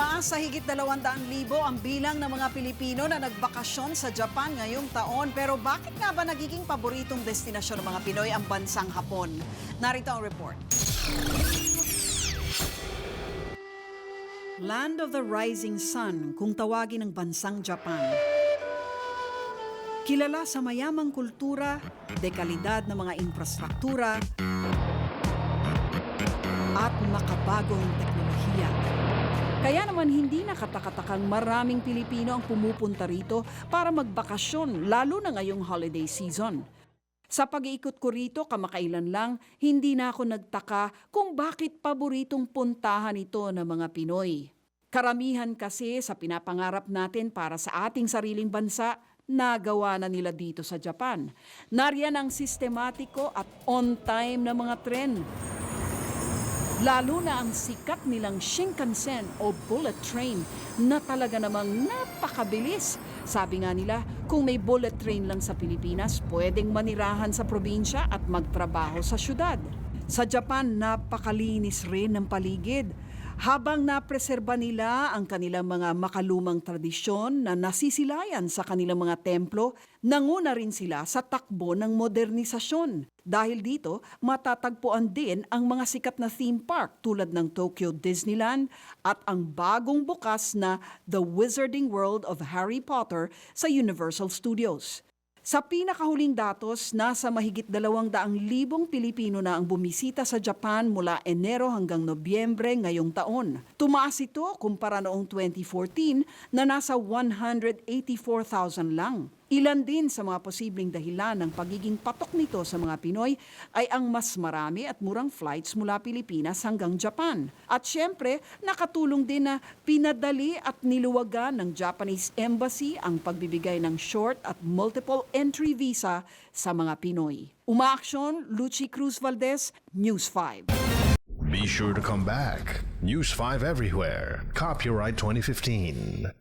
Tumaas sa higit 200,000 ang bilang ng mga Pilipino na nagbakasyon sa Japan ngayong taon. Pero bakit nga ba nagiging paboritong destinasyon ng mga Pinoy ang bansang Hapon? Narito ang report. Land of the Rising Sun, kung tawagin ng bansang Japan. Kilala sa mayamang kultura, dekalidad ng mga infrastruktura, at makabagong teknolohiya. Kaya naman hindi nakatakatakang maraming Pilipino ang pumupunta rito para magbakasyon, lalo na ngayong holiday season. Sa pag-iikot ko rito kamakailan lang, hindi na ako nagtaka kung bakit paboritong puntahan ito ng mga Pinoy. Karamihan kasi sa pinapangarap natin para sa ating sariling bansa, nagawa na nila dito sa Japan. Nariyan ang sistematiko at on-time na mga tren. Lalo na ang sikat nilang Shinkansen o bullet train na talaga namang napakabilis. Sabi nga nila, kung may bullet train lang sa Pilipinas, pwedeng manirahan sa probinsya at magtrabaho sa syudad. Sa Japan, napakalinis rin ng paligid. Habang napreserba nila ang kanilang mga makalumang tradisyon na nasisilayan sa kanilang mga templo, nanguna rin sila sa takbo ng modernisasyon. Dahil dito, matatagpuan din ang mga sikat na theme park tulad ng Tokyo Disneyland at ang bagong bukas na The Wizarding World of Harry Potter sa Universal Studios. Sa pinakahuling datos, nasa mahigit 200,000 Pilipino na ang bumisita sa Japan mula Enero hanggang Nobyembre ngayong taon. Tumaas ito kumpara noong 2014 na nasa 184,000 lang. Ilan din sa mga posibleng dahilan ng pagiging patok nito sa mga Pinoy ay ang mas marami at murang flights mula Pilipinas hanggang Japan. At syempre, nakatulong din na pinadali at niluwagan ng Japanese Embassy ang pagbibigay ng short at multiple entry visa sa mga Pinoy. Umaaksyon, Lucy Cruz Valdez, News 5. Be sure to come back. News 5 everywhere. Copyright 2015.